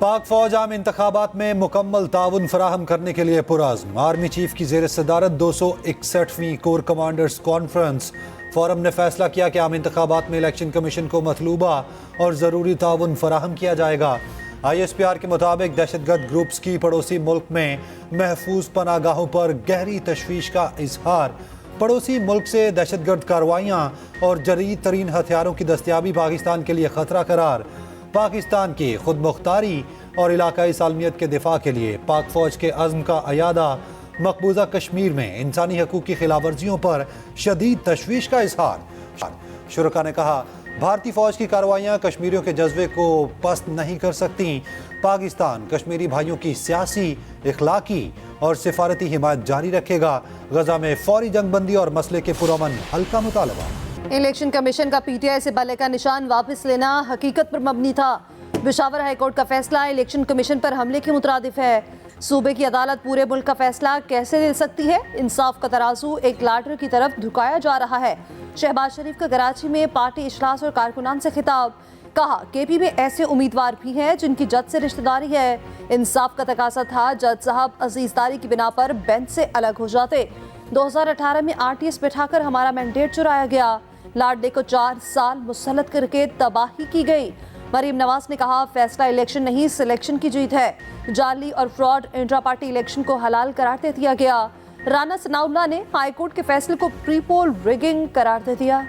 पाक फौज आम इंतखाबात में मुकम्मल ताउन फराहम करने के लिए पुरअज़्म। आर्मी चीफ की ज़ेर सदारत 261वीं कोर कमांडर्स कॉन्फ्रेंस फोरम ने फैसला किया कि आम इंतखाबात में इलेक्शन कमीशन को मतलूबा और ज़रूरी ताउन फराहम किया जाएगा। ISPR के मुताबिक दहशतगर्द ग्रुप्स की पड़ोसी मुल्क में महफूज पनागाहों पर गहरी तशवीश का इजहार। पड़ोसी मुल्क से दहशतगर्द कार्रवाइयाँ और जदीद तरीन हथियारों की दस्तयाबी पाकिस्तान के लिए खतरा करार। पाकिस्तान की खुद मुख्तारी और इलाकाई सालमियत के दिफा के लिए पाक फौज के अज़्म का अयादा। मकबूजा कश्मीर में इंसानी हकूक़ की खिलाफवर्जियों पर शदीद तशवीश का इजहार। शुरका ने कहा, भारतीय फौज की कार्रवाइयाँ कश्मीरियों के जज्बे को पस्त नहीं कर सकती। पाकिस्तान कश्मीरी भाइयों की सियासी, इखलाकी और सिफारती हिमायत जारी रखेगा। गजा में फौरी जंगबंदी और मसले के पुरअमन हल का मुतालबा। इलेक्शन कमीशन का PTI से बल्ले का निशान वापस लेना हकीकत पर मबनी था। पेशावर हाईकोर्ट का फैसला इलेक्शन कमीशन पर हमले के मुतरादिफ है। सूबे की अदालत पूरे मुल्क का फैसला कैसे ले सकती है? इंसाफ का तराजू एक लाटर की तरफ झुकाया जा रहा है। शहबाज शरीफ का कराची में पार्टी इजलास और कारकुनान से खिताब। कहा, KP में ऐसे उम्मीदवार भी हैं जिनकी जज से रिश्तेदारी है। इंसाफ का तकाजा था जज साहब अजीजदारी की बिना पर बेंच से अलग हो जाते। 2018 में RTS बैठाकर हमारा मैंडेट चुराया गया। लाडले को 4 साल मुसल्लत करके तबाही की गई। मरीम नवाज ने कहा, फैसला इलेक्शन नहीं सिलेक्शन की जीत है। जाली और फ्रॉड इंट्रा पार्टी इलेक्शन को हलाल करार दे दिया गया। राना सनाउल्लाह ने हाईकोर्ट के फैसले को प्री पोल रिगिंग करार दे दिया।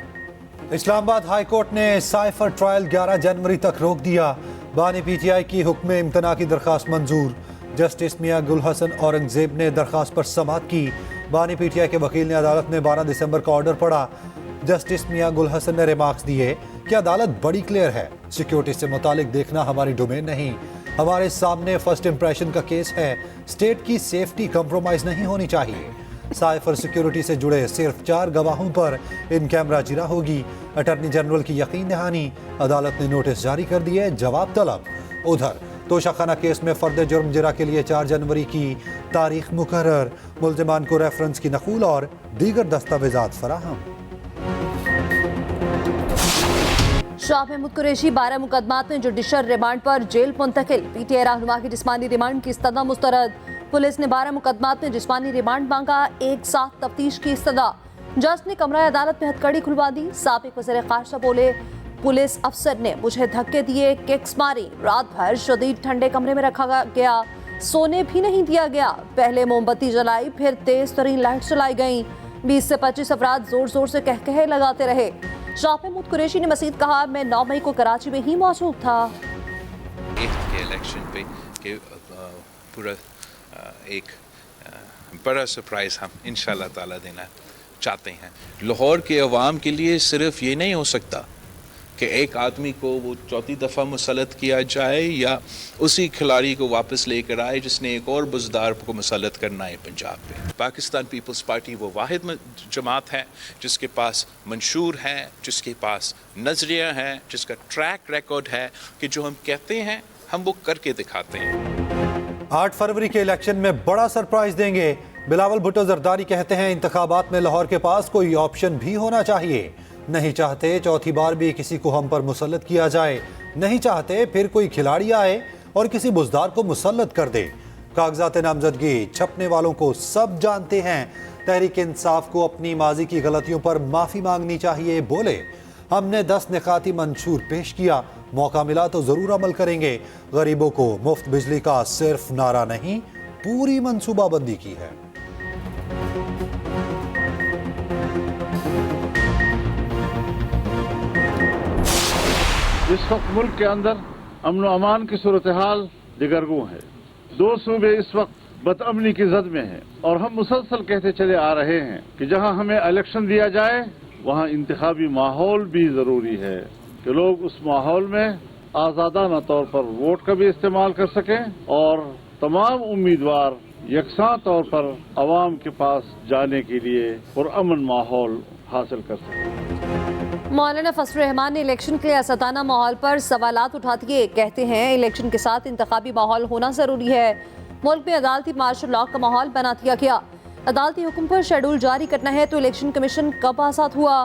इस्लामाबाद हाईकोर्ट ने साइफर ट्रायल 11 जनवरी तक रोक दिया। बानी PTI की हुक्म इम्तना की दरखास्त मंजूर। जस्टिस मियां गुल हसन औरंगजेब ने दरखास्त पर समाअत की। बानी PTI के वकील ने अदालत में 12 दिसंबर का ऑर्डर पढ़ा। जस्टिस मियां गुल हसन ने रिमार्क्स दिए कि अदालत बड़ी क्लियर है, सिक्योरिटी से मुतालिक देखना हमारी डोमेन नहीं। हमारे सामने फर्स्ट इंप्रेशन का केस है। स्टेट की सेफ्टी कंप्रोमाइज नहीं होनी चाहिए। साइफर सिक्योरिटी से जुड़े सिर्फ 4 गवाहों पर इन कैमरा जिरा होगी। अटॉर्नी जनरल की यकीन दहानी। अदालत ने नोटिस जारी कर दिए, जवाब तलब। उधर तोशाखाना केस में फर्द जुर्म जिरा के लिए 4 जनवरी की तारीख मुकर्रर। मुल्जिमान को रेफरेंस की नकूल और दीगर दस्तावेजात फराहम। शाह महमूद कुरैशी 12 मुकदमात में जुडिशल रिमांड पर जेल मुंतकिल। PTI रहनुमा की जिस्मानी रिमांड की इस्तदा मुस्तरद। पुलिस ने 12 मुकदमात में जिस्मानी रिमांड मांगा। एक साथ तफ्तीश की इस्तदा। जज ने कमरा अदालत में हथकड़ी खुलवा दी। साबिक वज़ीर खारजा बोले, पुलिस अफसर ने मुझे धक्के दिए, किक्स मारी। रात भर शदीद ठंडे कमरे में रखा गया, सोने भी नहीं दिया गया। पहले मोमबत्ती जलाई, फिर तेज तरीन लाइट जलाई गई। 20 से 25 अफराद जोर जोर से कहकहे लगाते रहे। शाह महमूद कुरैशी ने मजीद कहा, मैं 9 मई को कराची में ही मौजूद था। इलेक्शन पे के पूरा एक बड़ा सरप्राइज हम इंशाल्लाह ताला देना चाहते हैं। लाहौर के अवाम के लिए सिर्फ ये नहीं हो सकता कि एक आदमी को वो चौथी दफ़ा मुसल्लत किया जाए या उसी खिलाड़ी को वापस लेकर आए जिसने एक और बुज़दार को मुसल्लत करना है पंजाब पे। पाकिस्तान पीपल्स पार्टी वो वाहिद जमात है जिसके पास मंशूर है, जिसके पास नज़रिया है, जिसका ट्रैक रिकॉर्ड है कि जो हम कहते हैं हम वो करके दिखाते हैं। 8 फरवरी के इलेक्शन में बड़ा सरप्राइज देंगे। बिलावल भुट्टो जरदारी कहते हैं, इंतखाबात में लाहौर के पास कोई ऑप्शन भी होना चाहिए। नहीं चाहते चौथी बार भी किसी को हम पर मुसल्लत किया जाए। नहीं चाहते फिर कोई खिलाड़ी आए और किसी बुज़दार को मुसल्लत कर दे। कागजात नामजदगी छपने वालों को सब जानते हैं। तहरीक इंसाफ को अपनी माजी की गलतियों पर माफ़ी मांगनी चाहिए। बोले, हमने 10 निकाती मंशूर पेश किया, मौका मिला तो ज़रूर अमल करेंगे। गरीबों को मुफ्त बिजली का सिर्फ नारा नहीं, पूरी मनसूबाबंदी की है। इस वक्त मुल्क के अंदर अमन व अमान की सूरत हाल दिगरगू है। 2 सूबे इस वक्त बदअमनी की जद में हैं और हम मुसलसल कहते चले आ रहे हैं कि जहां हमें इलेक्शन दिया जाए वहां इंतखाबी माहौल भी जरूरी है कि लोग उस माहौल में आज़ादाना तौर पर वोट का भी इस्तेमाल कर सकें और तमाम उम्मीदवार यकसा तौर पर अवाम के पास जाने के लिए पुरअमन माहौल हासिल कर सकें। मौलाना फजल रहमान ने इलेक्शन के लिए असदाना माहौल पर सवालात उठा दिए। कहते हैं, इलेक्शन के साथ इंतखाबी माहौल होना जरूरी है। मुल्क में अदालती मार्शल लॉ का माहौल बना दिया गया। अदालती हुक्म पर शेड्यूल जारी करना है तो इलेक्शन कमीशन कब आज़ाद हुआ?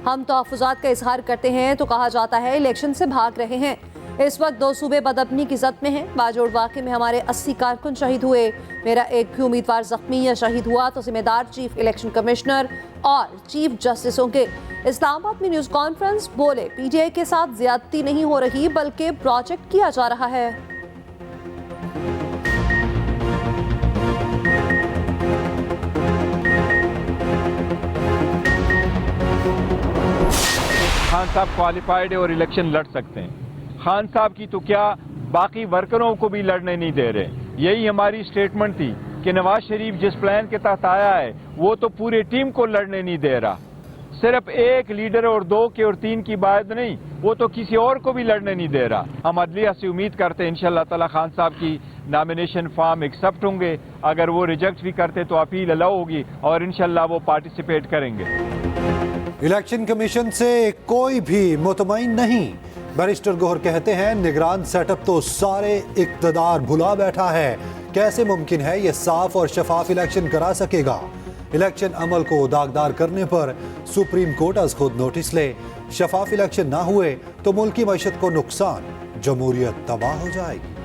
हम तहफ़्फ़ुज़ात का इजहार करते हैं तो कहा जाता है इलेक्शन से भाग रहे हैं। इस वक्त 2 सूबे बदअमनी की जद में हैं। बाजोड़ वाक़े में हमारे 80 कारकुन शहीद हुए। मेरा एक भी उम्मीदवार जख्मी या शहीद हुआ तो जिम्मेदार चीफ इलेक्शन कमिश्नर और चीफ जस्टिस होंगे। इस्लामाबाद में न्यूज़ कॉन्फ्रेंस बोले, पीटीआई के साथ ज्यादती नहीं हो रही बल्कि प्रोजेक्ट किया जा रहा है। खान साहब क्वालिफाइड है और इलेक्शन लड़ सकते हैं। खान साहब की तो क्या, बाकी वर्करों को भी लड़ने नहीं दे रहे। यही हमारी स्टेटमेंट थी कि नवाज शरीफ जिस प्लान के तहत आया है वो तो पूरी टीम को लड़ने नहीं दे रहा। सिर्फ एक लीडर और 2 के और 3 की बात नहीं, वो तो किसी और को भी लड़ने नहीं दे रहा। हम अदलिया से उम्मीद करते हैं इंशाअल्लाह ताला खान साहब की नॉमिनेशन फॉर्म एक्सेप्ट होंगे। अगर वो रिजेक्ट भी करते तो अपील अलाउ होगी और इंशाअल्लाह वो पार्टिसिपेट करेंगे। इलेक्शन कमीशन से कोई भी मुतमईन नहीं। बैरिस्टर गोहर कहते हैं, निगरान सेटअप तो सारे इक्तदार भुला बैठा है। कैसे मुमकिन है ये साफ और शफाफ इलेक्शन करा सकेगा? इलेक्शन अमल को दागदार करने पर सुप्रीम कोर्ट आज खुद नोटिस ले। शफाफ इलेक्शन ना हुए तो मुल्क की मईशत को नुकसान, जमहूरियत तबाह हो जाएगी।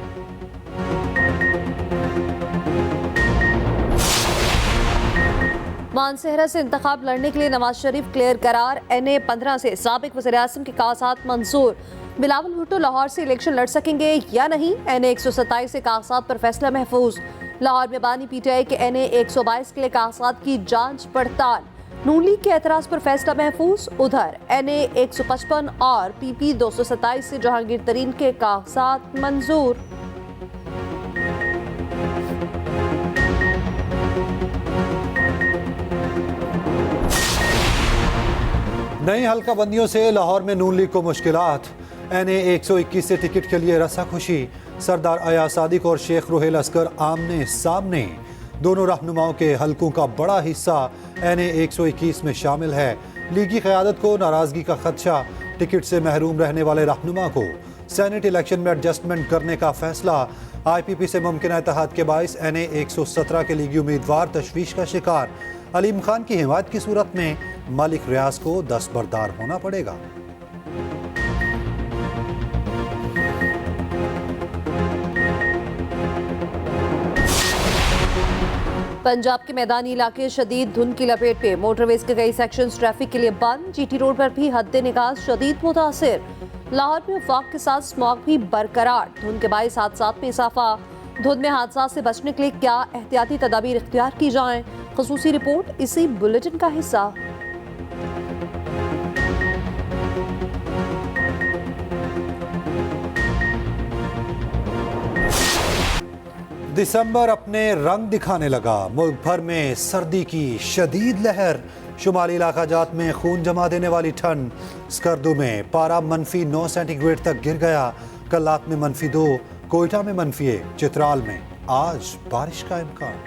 मानसहरा से इंतखाब लड़ने के लिए नवाज शरीफ क्लियर करार। NA 15 से साबिक वज़ीर-ए-आज़म के कागजात मंजूर। बिलावल भुट्टो लाहौर से इलेक्शन लड़ सकेंगे या नहीं? NA 127 से कागजात पर फैसला महफूज। लाहौर में बानी PTI के NA 122 के लिए कागजात की जांच पड़ताल। नून लीग के एतराज पर फैसला महफूज। उधर NA 155 और PP 227 से जहांगीर तरीन के कागजात मंजूर। नई हल्का बंदियों से लाहौर में नून लीग को मुश्किलात। NA 121 से टिकट के लिए रसा खुशी। सरदार अयाज सादिक और शेख रुहेल अस्कर आमने सामने। दोनों रहनुमाओं के हलकों का बड़ा हिस्सा NA 121 में शामिल है। लीगी क़यादत को नाराजगी का खदशा। टिकट से महरूम रहने वाले रहनुमा को सेनेट इलेक्शन में एडजस्टमेंट करने का फैसला। IPP से मुमकिन इत्तेहाद के बाइस NA 117 के लीगी उम्मीदवार तशवीश का शिकार। अलीम खान की हिमायत की सूरत में मलिक रियाज को दस्तबरदार होना पड़ेगा। पंजाब के मैदानी इलाके शदीद धुंध की लपेट पे। मोटरवेज के कई सेक्शंस ट्रैफिक के लिए बंद। GT रोड पर भी हद्दे निगाह शदीद मुतासिर। लाहौर में वफाक के साथ स्मॉग भी बरकरार। धुंध के बाइस हादसात में इजाफा। धुंध में हादसा से बचने के लिए क्या एहतियाती तदाबीर इख्तियार की जाएं? ख़ुसूसी रिपोर्ट इसी बुलेटिन का हिस्सा। दिसंबर अपने रंग दिखाने लगा। मुल्क भर में सर्दी की शदीद लहर। शुमाली इलाका जात में खून जमा देने वाली ठंड। स्कर्दू में पारा -9 सेंटीग्रेड तक गिर गया। कल्लात में -2, कोयटा में -1, चित्राल में आज बारिश का इम्कान।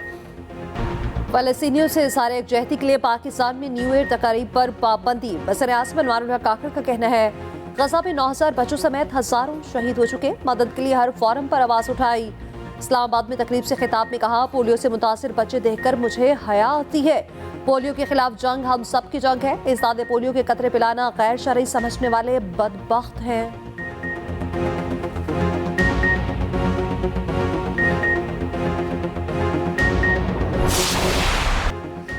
फलस्तीनियों से इज़हार यकजहती के लिए पाकिस्तान में न्यू ईयर तकारीब पर पाबंदी। वज़ीर-ए-आज़म अनवारुल हक काकड़ का कहना है, गज़ा में 9000 बच्चों समेत हजारों शहीद हो चुके। मदद के लिए हर फोरम पर आवाज़ उठाई। इस्लामाबाद में तकरीब से खिताब में कहा, पोलियो से मुतासिर बच्चे देखकर मुझे हया आती है। पोलियो के खिलाफ जंग हम सब की जंग है। इज़ादे पोलियो के कतरे पिलाना गैर शरई समझने वाले बदबख्त हैं।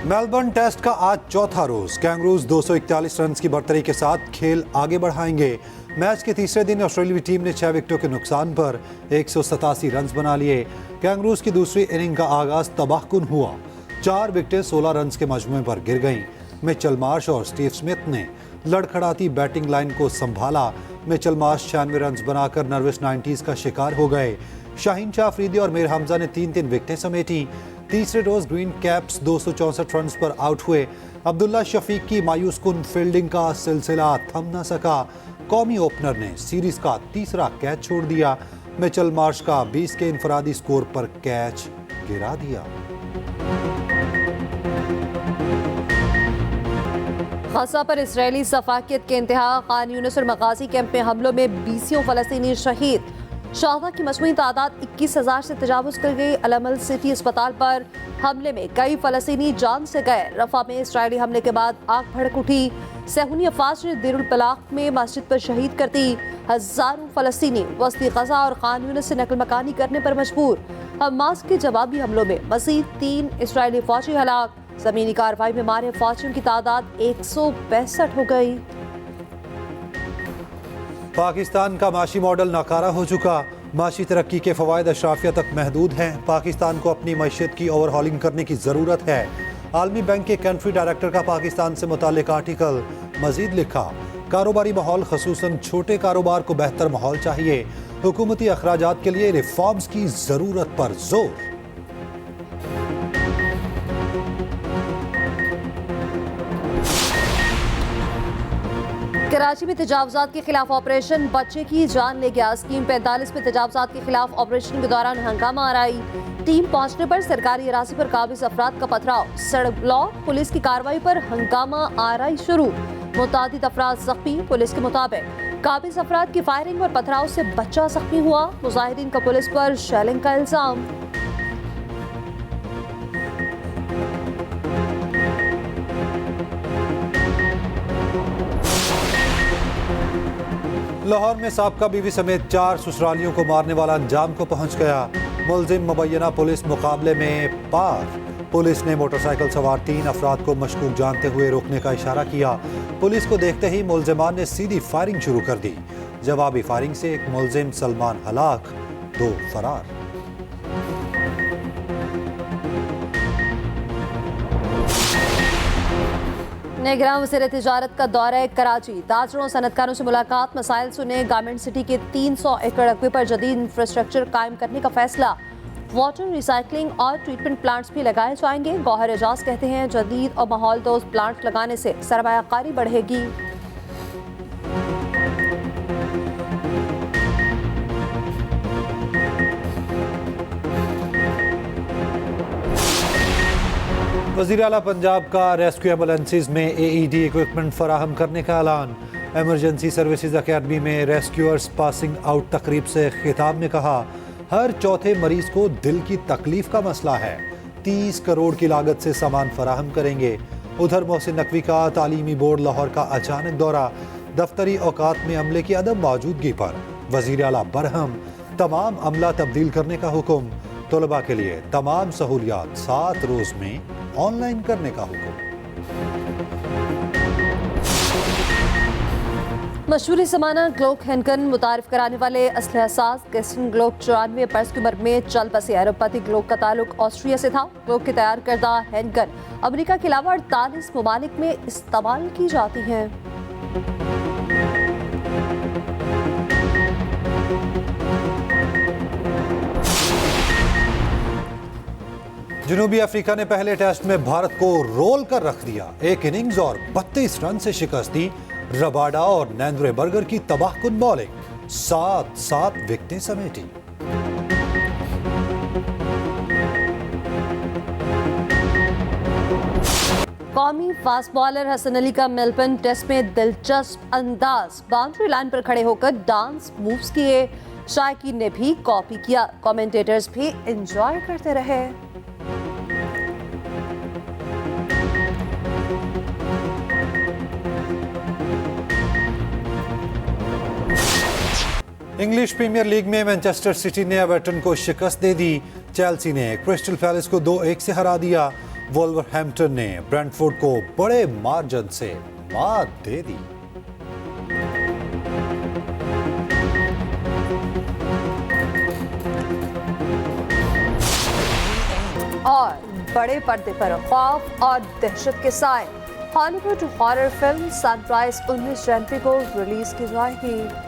मेलबर्न टेस्ट का आज चौथा रोज। कैंगरूज 241 रन की बढ़तरी के साथ खेल आगे बढ़ाएंगे। मैच के तीसरे दिन ऑस्ट्रेलियाई टीम ने 6 विकेटों के नुकसान पर 187 रन बना लिए। कैंगरूज की दूसरी इनिंग का आगाज तबाहकुन हुआ। 4 विकेटें 16 रन के मजमूए पर गिर गईं। मिचेल मार्श और स्टीव स्मिथ ने लड़खड़ाती बैटिंग लाइन को संभाला। मिचेल मार्श 96 रन बनाकर नर्वस 90s का शिकार हो गए। शाहीन शाह अफरीदी और मीर हमजा ने 3-3 विकेटें समेटी। तीसरे रोज ग्रीन कैप्स 264 रन पर आउट हुए। अब्दुल्ला शफीक की मायूस कुन फील्डिंग का सिलसिला थम न सका। कौमी ओपनर ने सीरीज का तीसरा कैच छोड़ दिया। मिचेल मार्श का 20 के इनफरादी स्कोर पर कैच गिरा दिया। गज़ा पर इजरायली सफाकियत के इंतहा। खान यूनिस और मगाजी कैंप में हमलों में 20 फलस्तीनी शहीद। शाहदा की मजमूई तादाद 21,000 से तजावुज कर गई। अलमल सिटी अस्पताल पर हमले में कई फलस्तीनी जान से गए। रफा में इजरायली हमले के बाद आग भड़क उठी। सहूनी अफवाज ने देरुल बलाग में मस्जिद पर शहीद कर दी। हजारों फलस्तीनी वस्ती गजा और खान यूनिस से नकल मकानी करने पर मजबूर। हमास के जवाबी हमलों में मजीद 3 इजरायली फौजी हलाक। जमीनी कार्रवाई में मारे फौजियों की तादाद 162 हो गई। पाकिस्तान का माशी मॉडल नाकारा हो चुका। माशी तरक्की के फवायद अशराफिया तक महदूद हैं। पाकिस्तान को अपनी मैशियत की ओवरहॉलिंग करने की ज़रूरत है। आलमी बैंक के कंट्री डायरेक्टर का पाकिस्तान से मुताल्लिक आर्टिकल। मजीद लिखा, कारोबारी माहौल खसूसन छोटे कारोबार को बेहतर माहौल चाहिए। हुकूमती अखराजात के लिए रिफॉर्म्स की ज़रूरत पर जोर। कराची में तजावुजात के खिलाफ ऑपरेशन बच्चे की जान ले गया। स्कीम 45 में तजावुजात के खिलाफ ऑपरेशन के दौरान हंगामा आराई। टीम पहुंचने पर सरकारी अराजी पर काबिज अफराद का पथराव, सड़क ब्लॉक, पुलिस की कार्रवाई पर हंगामा आराई शुरू। मुतादिद अफराद जख्मी। पुलिस के मुताबिक काबिज अफराद की फायरिंग और पथराव से बच्चा जख्मी हुआ। मुजाहिदीन का पुलिस पर शेलिंग का इल्जाम। लाहौर में साबका बीवी समेत 4 ससुरालियों को मारने वाला अंजाम को पहुंच गया। मुलजिम मुबैना पुलिस मुकाबले में पार। पुलिस ने मोटरसाइकिल सवार 3 अफराद को मशकूक जानते हुए रोकने का इशारा किया। पुलिस को देखते ही मुलजिमान ने सीधी फायरिंग शुरू कर दी। जवाबी फायरिंग से एक मुलजिम सलमान हलाक, 2 फरार। निगरान वज़ीर तिजारत का दौरा कराची। ताजरों और सनतकारों से मुलाकात, मसाइल सुने। गारमेंट सिटी के 300 एकड़ रकबे पर जदीद इंफ्रास्ट्रक्चर कायम करने का फैसला। वाटर रिसाइकलिंग और ट्रीटमेंट प्लांट्स भी लगाए जाएंगे। गौहर एजाज कहते हैं जदीद और माहौल दोस्त प्लांट्स लगाने से सरमायाकारी बढ़ेगी। वज़ीर आला पंजाब का रेस्क्यू एम्बुलेंसेज में AED इक्विपमेंट फराहम करने का ऐलान। एमरजेंसी सर्विसेज अकेडमी में रेस्क्यूअर्स पासिंग आउट तकरीब से खिताब में कहा, हर चौथे मरीज को दिल की तकलीफ का मसला है। 30 करोड़ की लागत से सामान फराहम करेंगे। उधर मोहसिन नकवी का तालीमी बोर्ड लाहौर का अचानक दौरा। दफ्तरी औकात में अमले की अदम मौजूदगी पर वज़ीर आला बरहम। तमाम अमला तब्दील करने का हुक्म। तलबा के लिए तमाम सहूलियात 7 रोज में ऑनलाइन करने का हुक्म। मशहूर समाना ग्लोक हैंकन मुतारिफ कराने वाले असले असास कैस्टन ग्लोक 94 बरस की उम्र में चल बसे। अरबपति ग्लोक का ताल्लुक ऑस्ट्रिया से था। ग्लोक के तैयार करदा हैंकन अमेरिका के अलावा 48 ममालिक में इस्तेमाल की जाती हैं। जनूबी अफ्रीका ने पहले टेस्ट में भारत को रोल कर रख दिया। एक इनिंग्स और 32 रन से शिकस्त दी। रबाडा और नैंद्रे बर्गर की तबाहकुन बॉलिंग, 7 विकेटें समेटी। कौमी फास्ट बॉलर हसन अली का मेलबर्न टेस्ट में दिलचस्प अंदाज। बाउंड्री लाइन पर खड़े होकर डांस मूव्स किए। शायकीन ने भी कॉपी किया। कमेंटेटर्स भी एंजॉय करते रहे। इंग्लिश प्रीमियर लीग में मैनचेस्टर सिटी ने एवर्टन को शिकस्त दे दी। चेल्सी ने क्रिस्टल पैलेस को 2-1 से हरा दिया। वुल्वरहैम्पटन ने ब्रेंटफोर्ड को बड़े मार्जिन से मात दे दी। और बड़े पर्दे पर खौफ और दहशत के साए हॉलीवुड हॉरर फिल्म सनराइज 19 जनवरी को रिलीज की जाएगी।